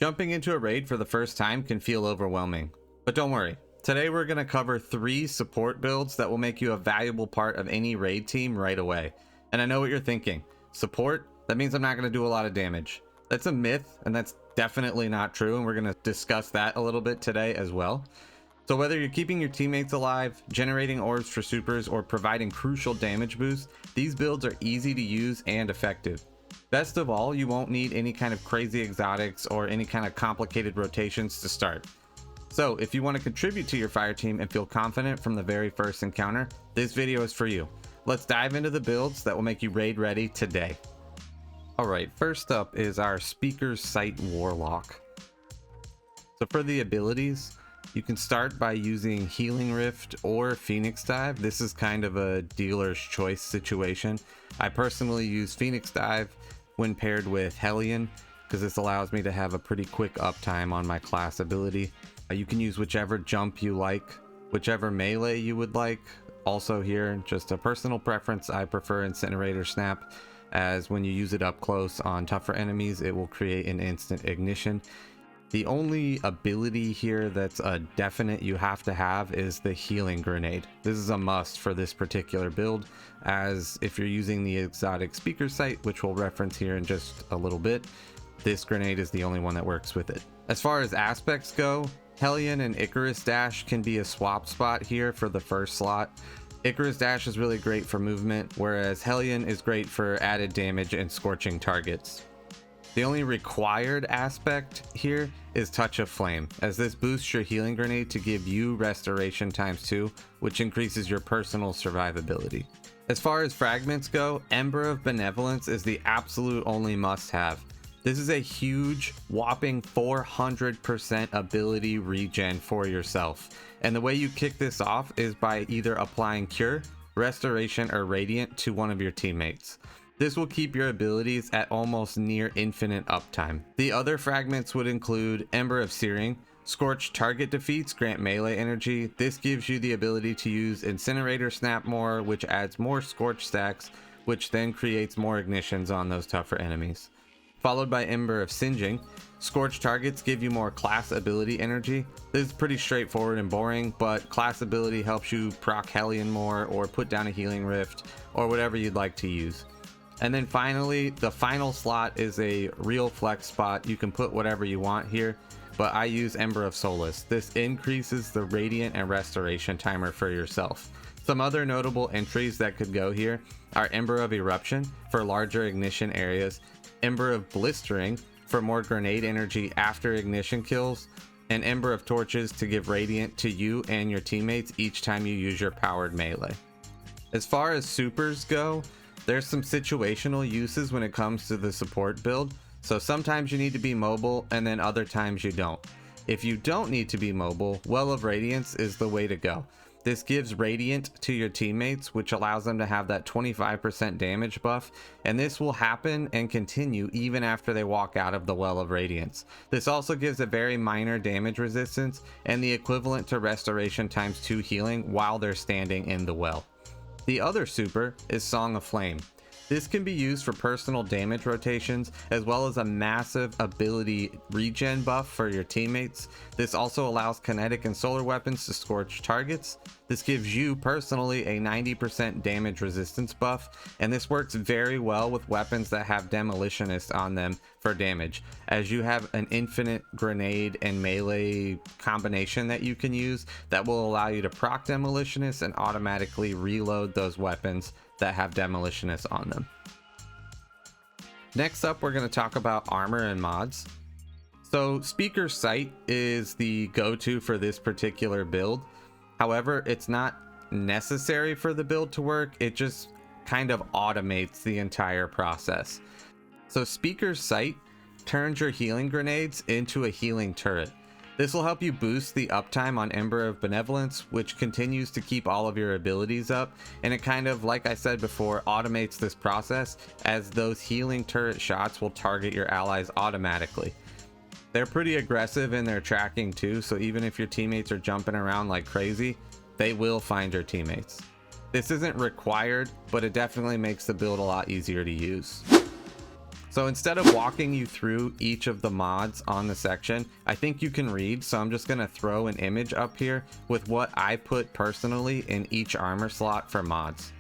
Jumping into a raid for the first time can feel overwhelming, but don't worry. Today we're going to cover 3 support builds that will make you a valuable part of any raid team right away. And I know what you're thinking. Support? That means I'm not going to do a lot of damage. That's a myth, and that's definitely not true, and we're going to discuss that a little bit today as well. So whether you're keeping your teammates alive, generating orbs for supers, or providing crucial damage boosts, these builds are easy to use and effective. Best of all, you won't need any kind of crazy exotics or any kind of complicated rotations to start. So if you want to contribute to your fire team and feel confident from the very first encounter, this video is for you. Let's dive into the builds that will make you raid ready today. Alright, first up is our Speaker's Sight Warlock. So for the abilities, you can start by using Healing Rift or Phoenix Dive. This is kind of a dealer's choice situation. I personally use Phoenix Dive when paired with Hellion, because this allows me to have a pretty quick uptime on my class ability. You can use whichever jump you like, whichever melee you would like. Also here, just a personal preference, I prefer Incinerator Snap, as when you use it up close on tougher enemies, it will create an instant ignition. The only ability here that's a definite you have to have is the Healing Grenade. This is a must for this particular build, as if you're using the exotic Speaker Sight, which we'll reference here in just a little bit, this grenade is the only one that works with it. As far as aspects go, Hellion and Icarus Dash can be a swap spot here for the first slot. Icarus Dash is really great for movement, whereas Hellion is great for added damage and scorching targets. The only required aspect here is Touch of Flame, as this boosts your healing grenade to give you restoration ×2, which increases your personal survivability. As far as fragments go, Ember of Benevolence is the absolute only must-have. This is a huge, whopping 400% ability regen for yourself. And the way you kick this off is by either applying Cure, Restoration, or Radiant to one of your teammates. This will keep your abilities at almost near infinite uptime. The other fragments would include Ember of Searing. Scorched target defeats grant melee energy. This gives you the ability to use Incinerator Snap more, which adds more Scorch stacks, which then creates more ignitions on those tougher enemies. Followed by Ember of Singeing. Scorched targets give you more class ability energy. This is pretty straightforward and boring, but class ability helps you proc Hellion more or put down a Healing Rift or whatever you'd like to use. And then finally, the final slot is a real flex spot. You can put whatever you want here, but I use Ember of Solace. This increases the Radiant and Restoration timer for yourself. Some other notable entries that could go here are Ember of Eruption for larger ignition areas, Ember of Blistering for more grenade energy after ignition kills, and Ember of Torches to give Radiant to you and your teammates each time you use your powered melee. As far as supers go, there's some situational uses when it comes to the support build, so sometimes you need to be mobile and then other times you don't. If you don't need to be mobile, Well of Radiance is the way to go. This gives Radiant to your teammates, which allows them to have that 25% damage buff, and this will happen and continue even after they walk out of the Well of Radiance. This also gives a very minor damage resistance and the equivalent to Restoration ×2 healing while they're standing in the well. The other super is Song of Flame. This can be used for personal damage rotations as well as a massive ability regen buff for your teammates. This also allows kinetic and solar weapons to scorch targets. This gives you personally a 90% damage resistance buff, and this works very well with weapons that have Demolitionist on them for damage, as you have an infinite grenade and melee combination that you can use that will allow you to proc Demolitionist and automatically reload those weapons that have Demolitionist on them. Next up, we're going to talk about armor and mods. So Speaker Sight is the go-to for this particular build. However, it's not necessary for the build to work. It just kind of automates the entire process. So Speaker Sight turns your healing grenades into a healing turret. This will help you boost the uptime on Ember of Benevolence, which continues to keep all of your abilities up, and it kind of, like I said before, automates this process, as those healing turret shots will target your allies automatically. They're pretty aggressive in their tracking too, so even if your teammates are jumping around like crazy, they will find your teammates. This isn't required, but it definitely makes the build a lot easier to use. So instead of walking you through each of the mods on the section, I think you can read, so I'm just going to throw an image up here with what I put personally in each armor slot for mods.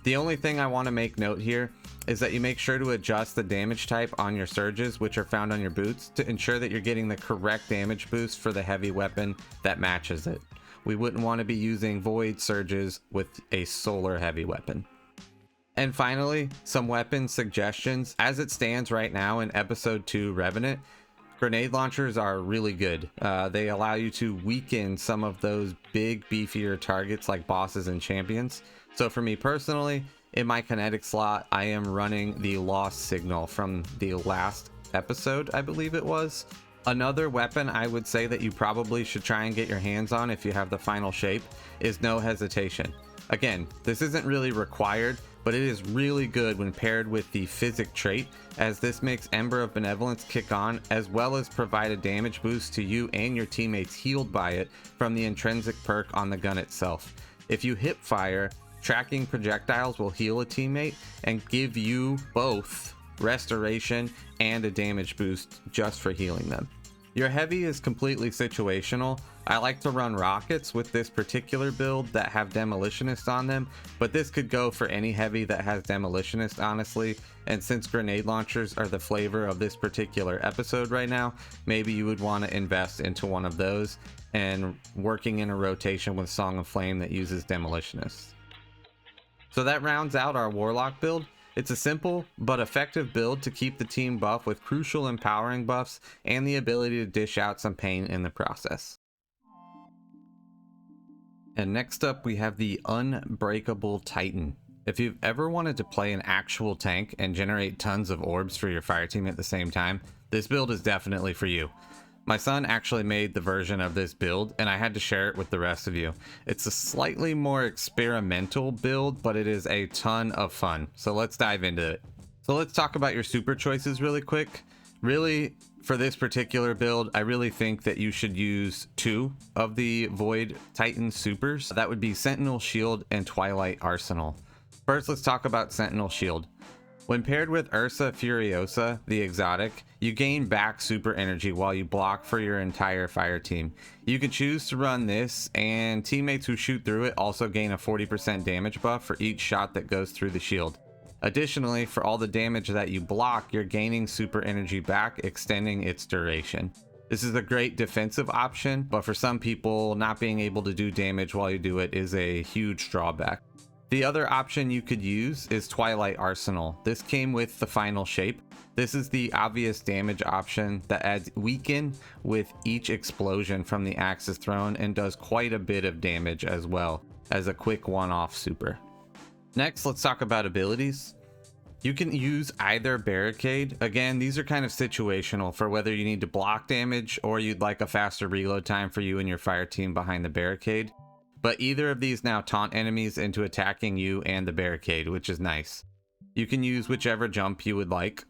The only thing I want to make note here is that you make sure to adjust the damage type on your surges, which are found on your boots, to ensure that you're getting the correct damage boost for the heavy weapon that matches it. We wouldn't want to be using void surges with a solar heavy weapon. And finally, some weapon suggestions. As it stands right now in episode 2 Revenant, grenade launchers are really good. They allow you to weaken some of those big beefier targets like bosses and champions. So for me personally, in my kinetic slot, I am running the Lost Signal from the last episode, I believe it was. Another weapon I would say that you probably should try and get your hands on if you have the final shape is No Hesitation. Again, this isn't really required, but it is really good when paired with the Physic trait, as this makes Ember of Benevolence kick on, as well as provide a damage boost to you and your teammates healed by it from the intrinsic perk on the gun itself. If you hip fire, tracking projectiles will heal a teammate and give you both restoration and a damage boost just for healing them. Your heavy is completely situational. I like to run rockets with this particular build that have demolitionist on them, but this could go for any heavy that has demolitionist, honestly. And since grenade launchers are the flavor of this particular episode right now, maybe you would want to invest into one of those and working in a rotation with Song of Flame that uses demolitionist. So that rounds out our Warlock build. It's a simple but effective build to keep the team buff with crucial empowering buffs and the ability to dish out some pain in the process. And next up we have the Unbreakable Titan. If you've ever wanted to play an actual tank and generate tons of orbs for your fire team at the same time, this build is definitely for you. My son actually made the version of this build and I had to share it with the rest of you. It's a slightly more experimental build, but it is a ton of fun. So let's dive into it. So let's talk about your super choices really quick. Really, for this particular build, I really think that you should use 2 of the Void Titan supers. That would be Sentinel Shield and Twilight Arsenal. First, let's talk about Sentinel Shield. When paired with Ursa Furiosa, the exotic, you gain back super energy while you block for your entire fire team. You can choose to run this, and teammates who shoot through it also gain a 40% damage buff for each shot that goes through the shield. Additionally, for all the damage that you block, you're gaining super energy back, extending its duration. This is a great defensive option, but for some people, not being able to do damage while you do it is a huge drawback. The other option you could use is Twilight Arsenal. This came with the final shape. This is the obvious damage option that adds weaken with each explosion from the axes thrown and does quite a bit of damage as well as a quick one-off super. Next, let's talk about abilities. You can use either barricade. Again, these are kind of situational for whether you need to block damage or you'd like a faster reload time for you and your fire team behind the barricade. But either of these now taunt enemies into attacking you and the barricade, which is nice. You can use whichever jump you would like.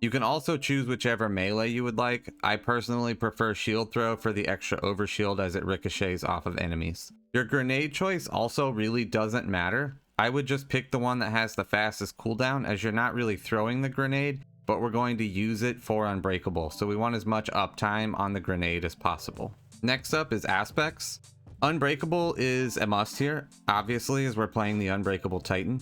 You can also choose whichever melee you would like. I personally prefer shield throw for the extra overshield as it ricochets off of enemies. Your grenade choice also really doesn't matter. I would just pick the one that has the fastest cooldown, as you're not really throwing the grenade, but we're going to use it for Unbreakable. So we want as much uptime on the grenade as possible. Next up is aspects. Unbreakable is a must here, obviously, as we're playing the Unbreakable Titan.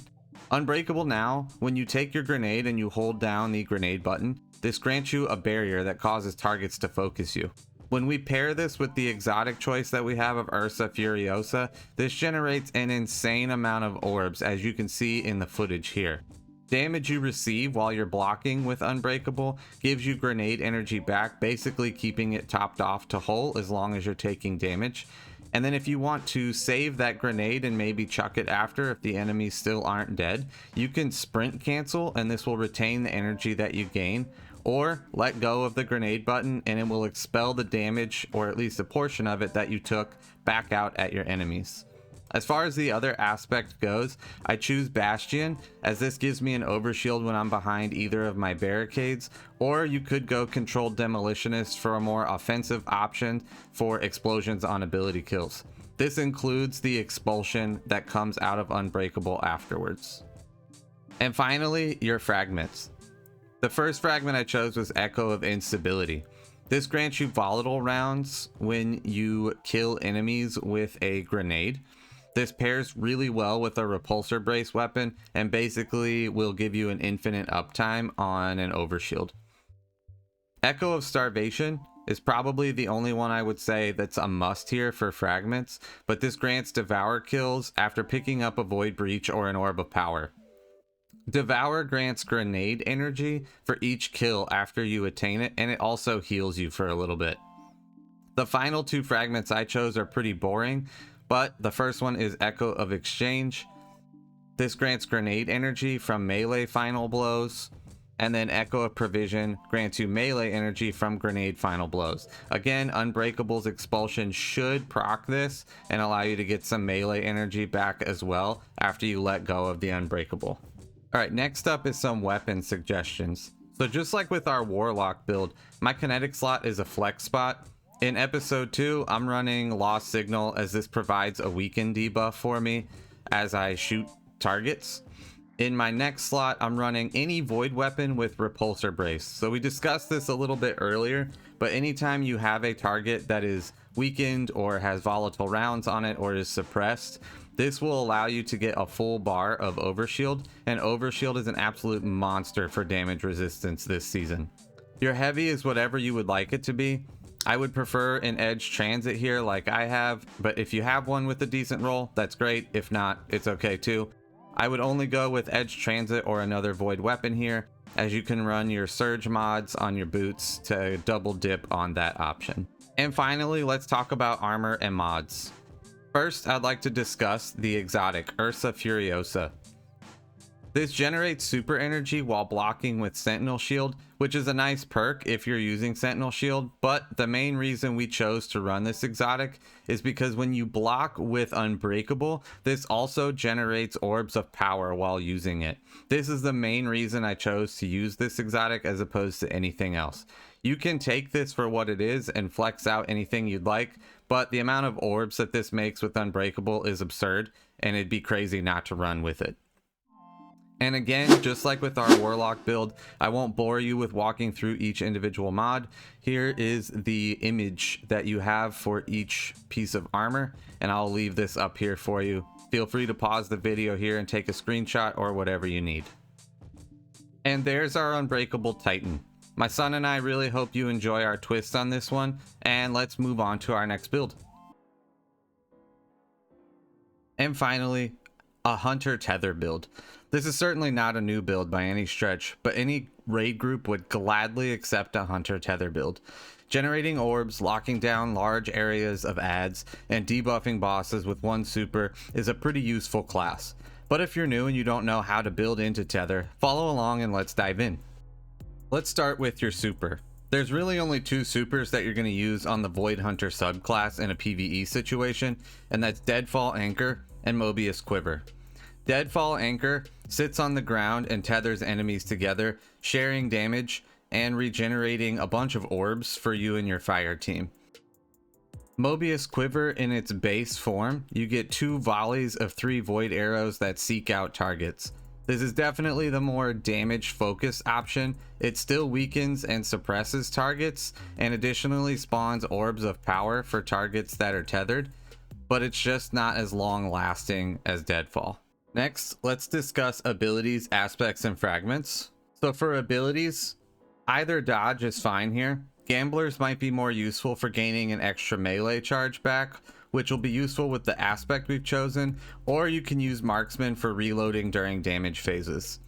Unbreakable now, when you take your grenade and you hold down the grenade button, this grants you a barrier that causes targets to focus you. When we pair this with the exotic choice that we have of Ursa Furiosa, this generates an insane amount of orbs, as you can see in the footage here. Damage you receive while you're blocking with Unbreakable gives you grenade energy back, basically keeping it topped off to whole as long as you're taking damage. And then if you want to save that grenade and maybe chuck it after if the enemies still aren't dead, you can sprint cancel and this will retain the energy that you gain, or let go of the grenade button and it will expel the damage, or at least a portion of it, that you took back out at your enemies. As far as the other aspect goes, I choose Bastion, as this gives me an overshield when I'm behind either of my barricades, or you could go Controlled Demolitionist for a more offensive option for explosions on ability kills. This includes the expulsion that comes out of Unbreakable afterwards. And finally, your fragments. The first fragment I chose was Echo of Instability. This grants you volatile rounds when you kill enemies with a grenade. This pairs really well with a repulsor brace weapon and basically will give you an infinite uptime on an overshield. Echo of Starvation is probably the only one I would say that's a must here for fragments, but this grants Devour kills after picking up a Void Breach or an Orb of Power. Devour grants grenade energy for each kill after you attain it, and it also heals you for a little bit. The final two fragments I chose are pretty boring, but the first one is Echo of Exchange. This grants grenade energy from melee final blows, and then Echo of Provision grants you melee energy from grenade final blows. Again, Unbreakable's Expulsion should proc this and allow you to get some melee energy back as well after you let go of the Unbreakable. Alright, next up is some weapon suggestions. So just like with our Warlock build, my kinetic slot is a flex spot. In episode 2, I'm running Lost Signal as this provides a weaken debuff for me as I shoot targets. In my next slot, I'm running any void weapon with repulsor brace. So we discussed this a little bit earlier, but anytime you have a target that is weakened or has volatile rounds on it or is suppressed, this will allow you to get a full bar of overshield, and overshield is an absolute monster for damage resistance this season. Your heavy is whatever you would like it to be. I would prefer an edge transit here like I have, but if you have one with a decent roll, that's great. If not, it's okay too. I would only go with edge transit or another void weapon here, as you can run your surge mods on your boots to double dip on that option. And finally, let's talk about armor and mods. First, I'd like to discuss the exotic Ursa Furiosa. This generates super energy while blocking with Sentinel Shield, which is a nice perk if you're using Sentinel Shield, but the main reason we chose to run this exotic is because when you block with Unbreakable, this also generates orbs of power while using it. This is the main reason I chose to use this exotic as opposed to anything else. You can take this for what it is and flex out anything you'd like, but the amount of orbs that this makes with Unbreakable is absurd, and it'd be crazy not to run with it. And again, just like with our Warlock build, I won't bore you with walking through each individual mod. Here is the image that you have for each piece of armor, and I'll leave this up here for you. Feel free to pause the video here and take a screenshot or whatever you need. And there's our Unbreakable Titan. My son and I really hope you enjoy our twist on this one, and let's move on to our next build. And finally, a Hunter Tether build. This is certainly not a new build by any stretch, but any raid group would gladly accept a Hunter Tether build. Generating orbs, locking down large areas of ads, and debuffing bosses with one super is a pretty useful class. But if you're new and you don't know how to build into Tether, follow along and let's dive in. Let's start with your super. There's really only two supers that you're going to use on the Void Hunter subclass in a PvE situation, and that's Deadfall Anchor and Mobius Quiver. Deadfall Anchor sits on the ground and tethers enemies together, sharing damage and regenerating a bunch of orbs for you and your fire team. Mobius Quiver, in its base form, you get 2 volleys of 3 void arrows that seek out targets. This is definitely the more damage focused option. It still weakens and suppresses targets, and additionally spawns orbs of power for targets that are tethered, but it's just not as long lasting as Deadfall. Next, let's discuss abilities, aspects, and fragments. So for abilities, either dodge is fine here. Gamblers might be more useful for gaining an extra melee charge back, which will be useful with the aspect we've chosen, or you can use Marksman for reloading during damage phases.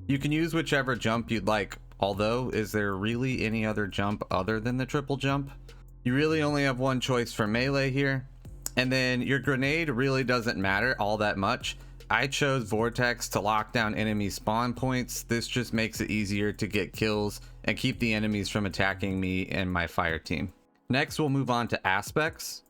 You can use whichever jump you'd like, although is there really any other jump other than the triple jump? You really only have one choice for melee here, and then your grenade really doesn't matter all that much. I chose Vortex to lock down enemy spawn points. This just makes it easier to get kills and keep the enemies from attacking me and my fire team. Next, we'll move on to aspects.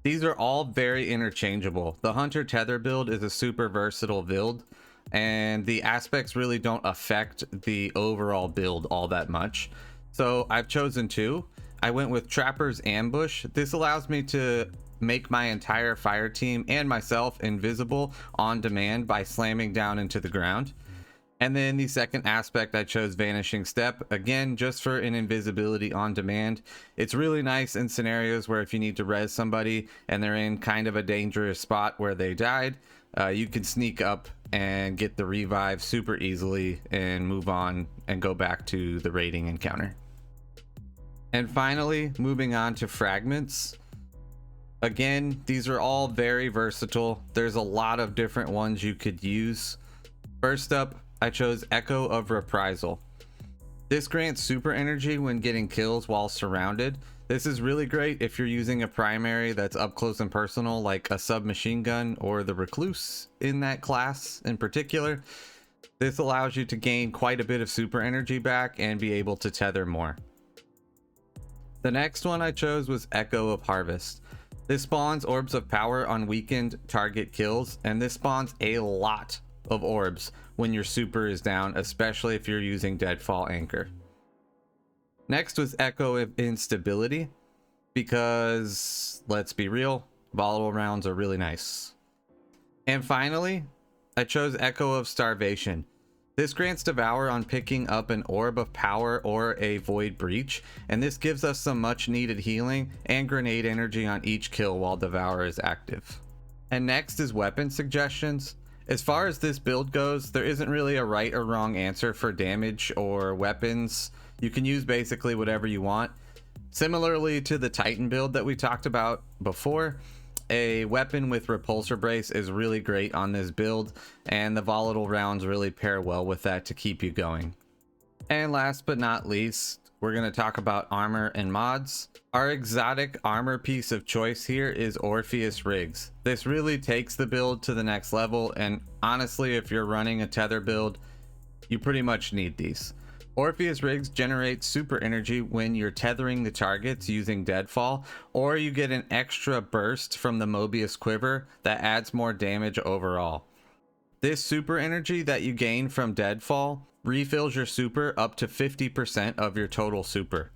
These are all very interchangeable. The Hunter Tether build is a super versatile build, and the aspects really don't affect the overall build all that much. So I've chosen 2. I went with Trapper's Ambush. This allows me to make my entire fire team and myself invisible on demand by slamming down into the ground. And then the second aspect, I chose Vanishing Step, again, just for an invisibility on demand. It's really nice in scenarios where if you need to res somebody and they're in kind of a dangerous spot where they died, you can sneak up and get the revive super easily and move on and go back to the raiding encounter. And finally, moving on to fragments. Again, these are all very versatile. There's a lot of different ones you could use. First up, I chose Echo of Reprisal. This grants super energy when getting kills while surrounded. This is really great if you're using a primary that's up close and personal, like a submachine gun or the Recluse in that class in particular. This allows you to gain quite a bit of super energy back and be able to tether more. The next one I chose was Echo of Harvest. This spawns orbs of power on weakened target kills, and this spawns a lot of orbs when your super is down, especially if you're using Deadfall Anchor. Next was Echo of Instability, because let's be real, volatile rounds are really nice. And finally, I chose Echo of Starvation. This grants Devour on picking up an Orb of Power or a Void Breach, and this gives us some much needed healing and grenade energy on each kill while Devour is active. And next is weapon suggestions. As far as this build goes, there isn't really a right or wrong answer for damage or weapons. You can use basically whatever you want. Similarly to the Titan build that we talked about before, a weapon with Repulsor Brace is really great on this build, and the volatile rounds really pair well with that to keep you going. And last but not least, we're going to talk about armor and mods. Our exotic armor piece of choice here is Orpheus Rigs. This really takes the build to the next level, and honestly, if you're running a tether build, you pretty much need these. Orpheus Rigs generate super energy when you're tethering the targets using Deadfall, or you get an extra burst from the Mobius Quiver that adds more damage overall. This super energy that you gain from Deadfall refills your super up to 50% of your total super.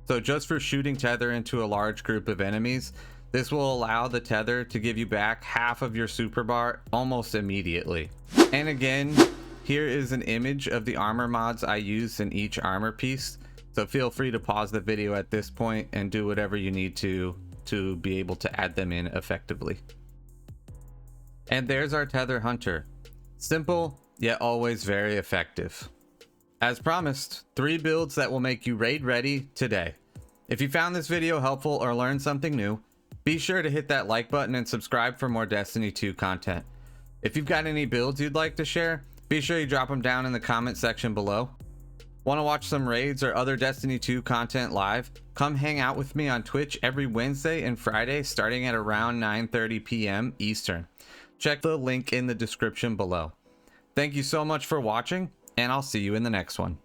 So just for shooting tether into a large group of enemies, this will allow the tether to give you back half of your super bar almost immediately. And again, here is an image of the armor mods I use in each armor piece, so feel free to pause the video at this point and do whatever you need to be able to add them in effectively. And there's our Tether Hunter. Simple, yet always very effective. As promised, 3 builds that will make you raid ready today. If you found this video helpful or learned something new, be sure to hit that like button and subscribe for more Destiny 2 content. If you've got any builds you'd like to share, be sure you drop them down in the comment section below. Want to watch some raids or other Destiny 2 content live? Come hang out with me on Twitch every Wednesday and Friday starting at around 9:30 p.m. Eastern. Check the link in the description below. Thank you so much for watching, and I'll see you in the next one.